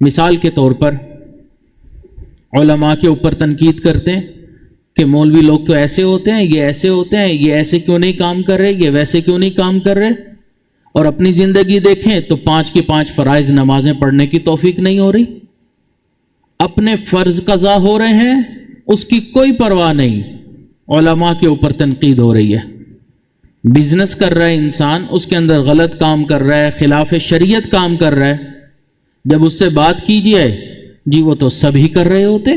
مثال کے طور پر علماء کے اوپر تنقید کرتے ہیں کہ مولوی لوگ تو ایسے ہوتے ہیں، یہ ایسے ہوتے ہیں، یہ ایسے کیوں نہیں کام کر رہے، یہ ویسے کیوں نہیں کام کر رہے، اور اپنی زندگی دیکھیں تو 5 کی 5 فرائض نمازیں پڑھنے کی توفیق نہیں ہو رہی، اپنے فرض قضا ہو رہے ہیں، اس کی کوئی پرواہ نہیں، علماء کے اوپر تنقید ہو رہی ہے۔ بزنس کر رہا ہے انسان، اس کے اندر غلط کام کر رہا ہے، خلاف شریعت کام کر رہا ہے، جب اس سے بات کیجئے جی وہ تو سبھی کر رہے ہوتے۔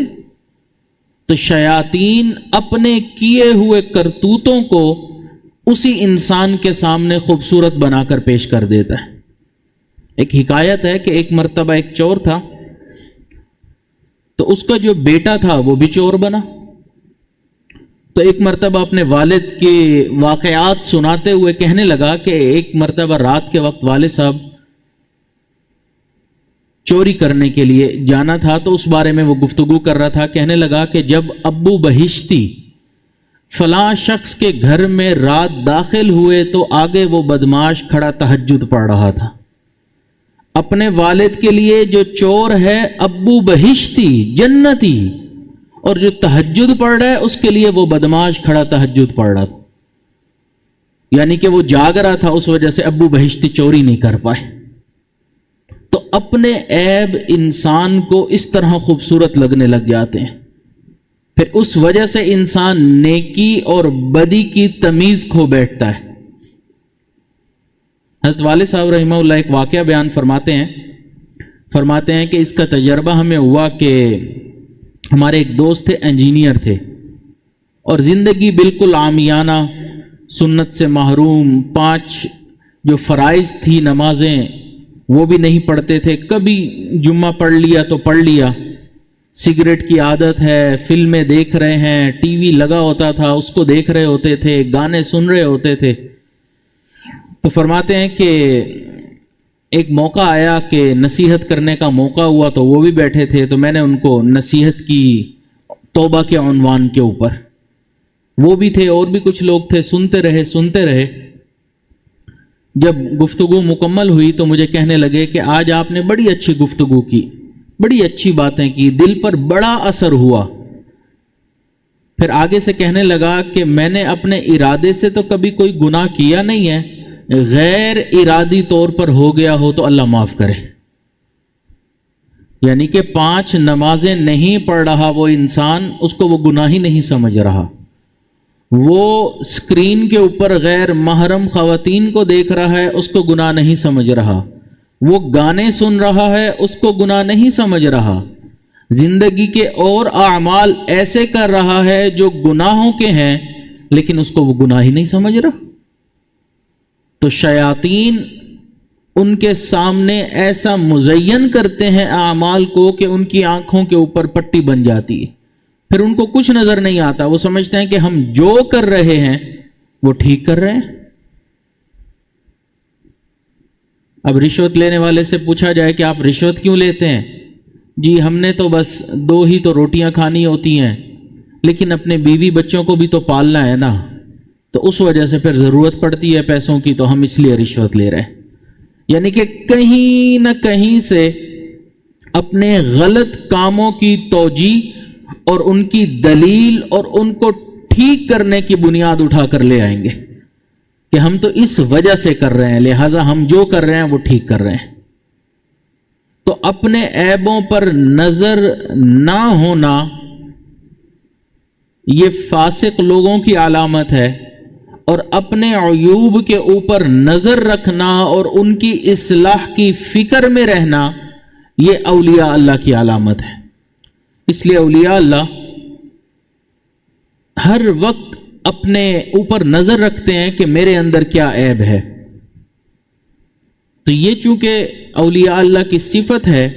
تو شیاطین اپنے کیے ہوئے کرتوتوں کو اسی انسان کے سامنے خوبصورت بنا کر پیش کر دیتا ہے۔ ایک حکایت ہے کہ ایک مرتبہ ایک چور تھا، تو اس کا جو بیٹا تھا وہ بھی چور بنا۔ تو ایک مرتبہ اپنے والد کے واقعات سناتے ہوئے کہنے لگا کہ ایک مرتبہ رات کے وقت والد صاحب چوری کرنے کے لیے جانا تھا، تو اس بارے میں وہ گفتگو کر رہا تھا۔ کہنے لگا کہ جب ابو بہشتی فلاں شخص کے گھر میں رات داخل ہوئے تو آگے وہ بدماش کھڑا تہجد پڑھ رہا تھا۔ اپنے والد کے لیے جو چور ہے ابو بہشتی جنتی، اور جو تہجد پڑھ رہا ہے اس کے لیے وہ بدماش کھڑا تہجد پڑھ رہا تھا، یعنی کہ وہ جاگ رہا تھا، اس وجہ سے ابو بہشتی چوری نہیں کر پائے۔ تو اپنے عیب انسان کو اس طرح خوبصورت لگنے لگ جاتے ہیں، پھر اس وجہ سے انسان نیکی اور بدی کی تمیز کھو بیٹھتا ہے۔ حضرت والد صاحب رحمہ اللہ ایک واقعہ بیان فرماتے ہیں کہ اس کا تجربہ ہمیں ہوا کہ ہمارے ایک دوست تھے، انجینئر تھے، اور زندگی بالکل عامیانہ، سنت سے محروم، 5 جو فرائض تھی نمازیں وہ بھی نہیں پڑھتے تھے، کبھی جمعہ پڑھ لیا تو پڑھ لیا، سگریٹ کی عادت ہے، فلمیں دیکھ رہے ہیں، ٹی وی لگا ہوتا تھا اس کو دیکھ رہے ہوتے تھے، گانے سن رہے ہوتے تھے۔ تو فرماتے ہیں کہ ایک موقع آیا کہ نصیحت کرنے کا موقع ہوا، تو وہ بھی بیٹھے تھے، تو میں نے ان کو نصیحت کی توبہ کے عنوان کے اوپر، وہ بھی تھے اور بھی کچھ لوگ تھے، سنتے رہے۔ جب گفتگو مکمل ہوئی تو مجھے کہنے لگے کہ آج آپ نے بڑی اچھی گفتگو کی، بڑی اچھی باتیں کی، دل پر بڑا اثر ہوا۔ پھر آگے سے کہنے لگا کہ میں نے اپنے ارادے سے تو کبھی کوئی گناہ کیا نہیں ہے، غیر ارادی طور پر ہو گیا ہو تو اللہ معاف کرے۔ یعنی کہ 5 نمازیں نہیں پڑھ رہا وہ انسان، اس کو وہ گناہ ہی نہیں سمجھ رہا، وہ اسکرین کے اوپر غیر محرم خواتین کو دیکھ رہا ہے، اس کو گناہ نہیں سمجھ رہا، وہ گانے سن رہا ہے، اس کو گناہ نہیں سمجھ رہا، زندگی کے اور اعمال ایسے کر رہا ہے جو گناہوں کے ہیں، لیکن اس کو وہ گناہ ہی نہیں سمجھ رہا۔ تو شیاطین ان کے سامنے ایسا مزین کرتے ہیں اعمال کو کہ ان کی آنکھوں کے اوپر پٹی بن جاتی ہے، پھر ان کو کچھ نظر نہیں آتا، وہ سمجھتے ہیں کہ ہم جو کر رہے ہیں وہ ٹھیک کر رہے ہیں۔ اب رشوت لینے والے سے پوچھا جائے کہ آپ رشوت کیوں لیتے ہیں؟ جی ہم نے تو بس 2 ہی تو روٹیاں کھانی ہوتی ہیں، لیکن اپنے بیوی بچوں کو بھی تو پالنا ہے نا، تو اس وجہ سے پھر ضرورت پڑتی ہے پیسوں کی، تو ہم اس لیے رشوت لے رہے ہیں۔ یعنی کہ کہیں نہ کہیں سے اپنے غلط کاموں کی توجیہ اور ان کی دلیل اور ان کو ٹھیک کرنے کی بنیاد اٹھا کر لے آئیں گے کہ ہم تو اس وجہ سے کر رہے ہیں، لہٰذا ہم جو کر رہے ہیں وہ ٹھیک کر رہے ہیں۔ تو اپنے عیبوں پر نظر نہ ہونا یہ فاسق لوگوں کی علامت ہے، اور اپنے عیوب کے اوپر نظر رکھنا اور ان کی اصلاح کی فکر میں رہنا یہ اولیاء اللہ کی علامت ہے۔ اس لیے اولیاء اللہ ہر وقت اپنے اوپر نظر رکھتے ہیں کہ میرے اندر کیا عیب ہے۔ تو یہ چونکہ اولیاء اللہ کی صفت ہے،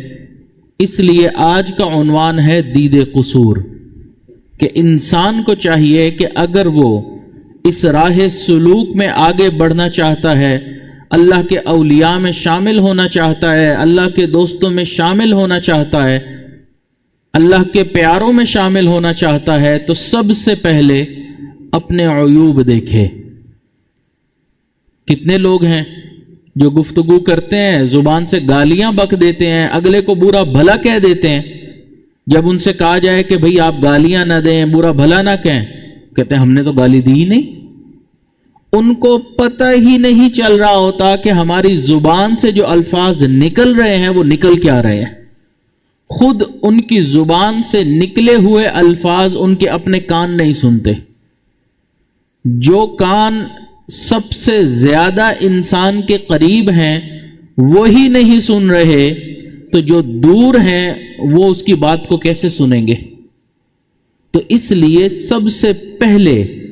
اس لیے آج کا عنوان ہے دید قصور، کہ انسان کو چاہیے کہ اگر وہ اس راہ سلوک میں آگے بڑھنا چاہتا ہے، اللہ کے اولیاء میں شامل ہونا چاہتا ہے، اللہ کے دوستوں میں شامل ہونا چاہتا ہے، اللہ کے پیاروں میں شامل ہونا چاہتا ہے، تو سب سے پہلے اپنے عیوب دیکھے۔ کتنے لوگ ہیں جو گفتگو کرتے ہیں، زبان سے گالیاں بک دیتے ہیں، اگلے کو برا بھلا کہہ دیتے ہیں۔ جب ان سے کہا جائے کہ بھئی آپ گالیاں نہ دیں، برا بھلا نہ کہیں، کہتے ہیں ہم نے تو گالی دی ہی نہیں۔ ان کو پتہ ہی نہیں چل رہا ہوتا کہ ہماری زبان سے جو الفاظ نکل رہے ہیں وہ نکل کیا رہے ہیں۔ خود ان کی زبان سے نکلے ہوئے الفاظ ان کے اپنے کان نہیں سنتے۔ جو کان سب سے زیادہ انسان کے قریب ہیں وہی نہیں سن رہے، تو جو دور ہیں وہ اس کی بات کو کیسے سنیں گے؟ تو اس لیے سب سے پہلے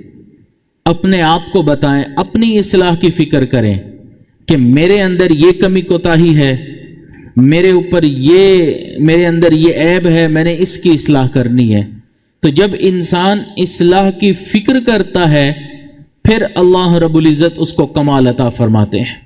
اپنے آپ کو بتائیں، اپنی اصلاح کی فکر کریں کہ میرے اندر یہ کمی کوتاہی ہے، میرے اندر یہ عیب ہے، میں نے اس کی اصلاح کرنی ہے۔ تو جب انسان اصلاح کی فکر کرتا ہے پھر اللہ رب العزت اس کو کمال عطا فرماتے ہیں۔